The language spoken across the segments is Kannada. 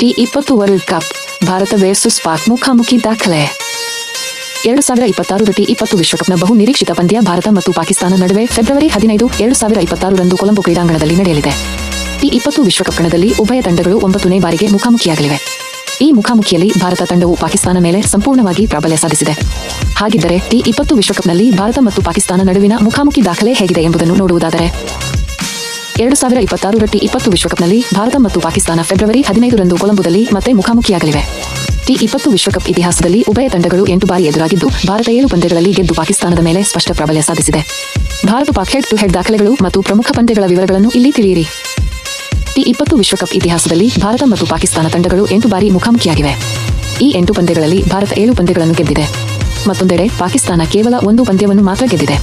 T20 world cup Bharat versus Pak ಮುಖಾಮುಖಿ ದಾಖಲೆ. 2026 T20 ವಿಶ್ವಕಪ್ನ ಬಹು ನಿರೀಕ್ಷಿತ ಪಂದ್ಯ ಭಾರತ ಮತ್ತು ಪಾಕಿಸ್ತಾನ ನಡುವೆ ಫೆಬ್ರವರಿ 15, 2026 ರಂದು ಕೊಲಂಬೋ ಕ್ರೀಡಾಂಗಣದಲ್ಲಿ ನಡೆಯಲಿದೆ. T20 ವಿಶ್ವಕಪ್ ಕಣದಲ್ಲಿ ಉಭಯ ತಂಡಗಳು 9ನೇ ಬಾರಿಗೆ ಮುಖಾಮುಖಿಯಾಗಲಿವೆ. ಈ ಮುಖಾಮುಖಿಯಲ್ಲಿ ಭಾರತ ತಂಡವು ಪಾಕಿಸ್ತಾನ ಮೇಲೆ ಸಂಪೂರ್ಣವಾಗಿ ಪ್ರಾಬಲ್ಯ ಸಾಧಿಸಿದೆ. ಹಾಗಿದ್ದರೆ T20 ವಿಶ್ವಕಪ್ನಲ್ಲಿ ಭಾರತ ಮತ್ತು ಪಾಕಿಸ್ತಾನ ನಡುವಿನ ಮುಖಾಮುಖಿ ದಾಖಲೆ ಹೇಗಿದೆ ಎಂಬುದನ್ನು ನೋಡುವುದಾದರೆ, 2026 T20 ವಿಶ್ವಕಪ್ನಲ್ಲಿ ಭಾರತ ಮತ್ತು ಪಾಕಿಸ್ತಾನ ಫೆಬ್ರವರಿ 15 ರಂದು ಕೊಲಂಬೋದಲ್ಲಿ ಮತ್ತೆ ಮುಖಾಮುಖಿಯಾಗಲಿವೆ. T20 ವಿಶ್ವಕಪ್ ಇತಿಹಾಸದಲ್ಲಿ ಉಭಯ ತಂಡಗಳು 8 ಬಾರಿ ಎದುರಾಗಿದ್ದು, ಭಾರತ 7 ಪಂದ್ಯಗಳಲ್ಲಿ ಗೆದ್ದು ಪಾಕಿಸ್ತಾನದ ಮೇಲೆ ಸ್ಪಷ್ಟ ಪ್ರಾಬಲ್ಯ ಸಾಧಿಸಿದೆ. Bharat Pak head to head ದಾಖಲೆಗಳು ಮತ್ತು ಪ್ರಮುಖ ಪಂದ್ಯಗಳ ವಿವರಗಳನ್ನು ಇಲ್ಲಿ ತಿಳಿಯಿರಿ. T20 ವಿಶ್ವಕಪ್ ಇತಿಹಾಸದಲ್ಲಿ ಭಾರತ ಮತ್ತು ಪಾಕಿಸ್ತಾನ ತಂಡಗಳು 8 ಬಾರಿ ಮುಖಾಮುಖಿಯಾಗಿವೆ. ಈ 8 ಪಂದ್ಯಗಳಲ್ಲಿ ಭಾರತ 7 ಪಂದ್ಯಗಳನ್ನು ಗೆದ್ದಿದೆ. ಮತ್ತೊಂದೆಡೆ ಪಾಕಿಸ್ತಾನ ಕೇವಲ 1 ಪಂದ್ಯವನ್ನು ಮಾತ್ರ ಗೆದ್ದಿದೆ.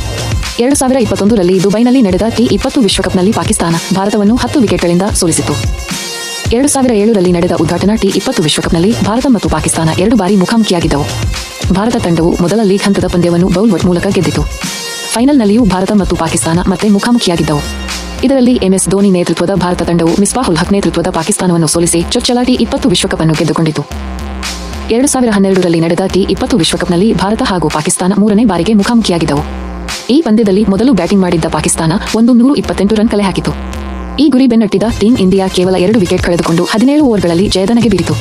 2021 ರಲ್ಲಿ ದುಬೈನಲ್ಲಿ ನಡೆದ T20 ವಿಶ್ವಕಪ್ನಲ್ಲಿ ಪಾಕಿಸ್ತಾನ ಭಾರತವನ್ನು 10 ವಿಕೆಟ್ಗಳಿಂದ ಸೋಲಿಸಿತು. 2007 ರಲ್ಲಿ ನಡೆದ ಉದ್ಘಾಟನಾ T20 ವಿಶ್ವಕಪ್ನಲ್ಲಿ ಭಾರತ ಮತ್ತು ಪಾಕಿಸ್ತಾನ 2 ಬಾರಿ ಮುಖಾಮುಖಿಯಾಗಿದ್ದವು. ಭಾರತ ತಂಡವು ಮೊದಲ ಲೀಗ್ ಹಂತದ ಪಂದ್ಯವನ್ನು ಬೌಲ್ ಮೂಲಕ ಗೆದ್ದಿತು. ಫೈನಲ್ನಲ್ಲಿಯೂ ಭಾರತ ಮತ್ತು ಪಾಕಿಸ್ತಾನ ಮತ್ತೆ ಮುಖಾಮುಖಿಯಾಗಿದ್ದವು. ಇದರಲ್ಲಿ MS ಧೋನಿ ನೇತೃತ್ವದ ಭಾರತ ತಂಡವು ಮಿಸ್ಬಾಹುಲ್ ಹಕ್ ನೇತೃತ್ವದ ಪಾಕಿಸ್ತಾನವನ್ನು ಸೋಲಿಸಿ ಚೊಚ್ಚಲ T20 ವಿಶ್ವಕಪ್ ಅನ್ನು ಗೆದ್ದುಕೊಂಡಿತು. 2012 ರಲ್ಲಿ ನಡೆದ T20 ವಿಶ್ವಕಪ್ನಲ್ಲಿ ಭಾರತ ಹಾಗೂ ಪಾಕಿಸ್ತಾನ 3ನೇ ಬಾರಿಗೆ ಮುಖಾಮುಖಿಯಾಗಿದ್ದವು. ಈ ಪಂದ್ಯದಲ್ಲಿ ಮೊದಲು ಬ್ಯಾಟಿಂಗ್ ಮಾಡಿದ್ದ ಪಾಕಿಸ್ತಾನ 128 ರನ್ ಕಲೆ ಹಾಕಿತು. ಈ ಗುರಿ ಬೆನ್ನಟ್ಟಿದ ಟೀಂ ಇಂಡಿಯಾ ಕೇವಲ 2 ವಿಕೆಟ್ ಕಳೆದುಕೊಂಡು 17 ಓವರ್ಗಳಲ್ಲಿ ಜಯದನಗೆ ಬೀರಿತು.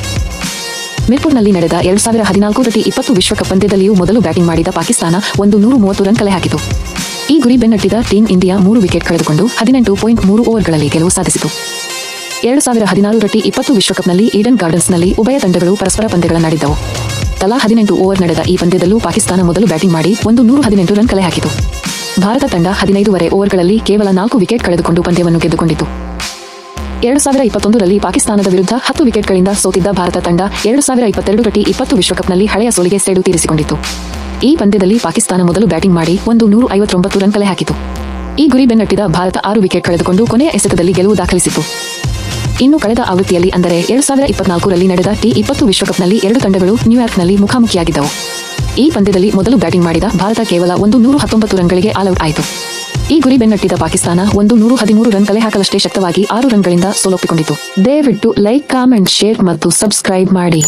ಮಿರ್ಪುರ್ನಲ್ಲಿ ನಡೆದ 2014 T20 ವಿಶ್ವಕಪ್ ಪಂದ್ಯದಲ್ಲಿಯೂ ಮೊದಲು ಬ್ಯಾಟಿಂಗ್ ಮಾಡಿದ ಪಾಕಿಸ್ತಾನ 130 ರನ್ ಕಲೆ ಹಾಕಿತು. ಈ ಗುರಿ ಬೆನ್ನಟ್ಟಿದ ಟೀಂ ಇಂಡಿಯಾ 3 ವಿಕೆಟ್ ಕಳೆದುಕೊಂಡು 18.3 ಓವರ್ಗಳಲ್ಲಿ ಗೆಲುವು ಸಾಧಿಸಿತು. 2016 T20 ವಿಶ್ವಕಪ್ನಲ್ಲಿ ಈಡನ್ ಗಾರ್ಡನ್ಸ್ನಲ್ಲಿ ಉಭಯ ತಂಡಗಳು ಪರಸ್ಪರ ಪಂದ್ಯಗಳನ್ನಾಡಿದ್ದವು. ತಲಾ 18 ಓವರ್ ನಡೆದ ಈ ಪಂದ್ಯದಲ್ಲೂ ಪಾಕಿಸ್ತಾನ ಮೊದಲು ಬ್ಯಾಟಿಂಗ್ ಮಾಡಿ 118 ರನ್ ಕಲೆ ಹಾಕಿತು. ಭಾರತ ತಂಡ 15 ಓವರ್ಗಳಲ್ಲಿ ಕೇವಲ 4 ವಿಕೆಟ್ ಕಳೆದುಕೊಂಡು ಪಂದ್ಯವನ್ನು ಗೆದ್ದುಕೊಂಡಿತು. 2021 ರಲ್ಲಿ ಪಾಕಿಸ್ತಾನದ ವಿರುದ್ಧ 10 ವಿಕೆಟ್ಗಳಿಂದ ಸೋತಿದ್ದ ಭಾರತ ತಂಡ 2022 T20 ವಿಶ್ವಕಪ್ನಲ್ಲಿ ಹಳೆಯ ಸೋಲಿಗೆ ಸೇಡು ತೀರಿಸಿಕೊಂಡಿತು. ಈ ಪಂದ್ಯದಲ್ಲಿ ಪಾಕಿಸ್ತಾನ ಮೊದಲು ಬ್ಯಾಟಿಂಗ್ ಮಾಡಿ 159 ರನ್ ಕಲೆ ಹಾಕಿತು. ಈ ಗುರಿ ಬೆನ್ನಟ್ಟಿದ ಭಾರತ 6 ವಿಕೆಟ್ ಕಳೆದುಕೊಂಡು ಕೊನೆಯ ಎಸೆತದಲ್ಲಿ ಗೆಲುವು ದಾಖಲಿಸಿತು. ಇನ್ನು ಕಳೆದ ಆವೃತ್ತಿಯಲ್ಲಿ ಅಂದರೆ 2024 ರಲ್ಲಿ ನಡೆದ T20 ವಿಶ್ವಕಪ್ನಲ್ಲಿ 2 ತಂಡಗಳು ನ್ಯೂಯಾರ್ಕ್ನಲ್ಲಿ ಮುಖಾಮುಖಿಯಾಗಿದ್ದವು. ಈ ಪಂದ್ಯದಲ್ಲಿ ಮೊದಲು ಬ್ಯಾಟಿಂಗ್ ಮಾಡಿದ ಭಾರತ ಕೇವಲ 119 ರನ್ಗಳಿಗೆ ಆಲ್ಔಟ್ ಆಯಿತು. ಈ ಗುರಿ ಬೆನ್ನಟ್ಟಿದ ಪಾಕಿಸ್ತಾನ 113 ರನ್ ಕಲೆ ಹಾಕಲಷ್ಟೇ ಶಕ್ತವಾಗಿ 6 ರನ್ಗಳಿಂದ ಸೋಲೊಪ್ಪಿಕೊಂಡಿತು. ದಯವಿಟ್ಟು ಲೈಕ್, ಕಾಮೆಂಟ್, ಶೇರ್ ಮತ್ತು ಸಬ್ಸ್ಕ್ರೈಬ್ ಮಾಡಿ.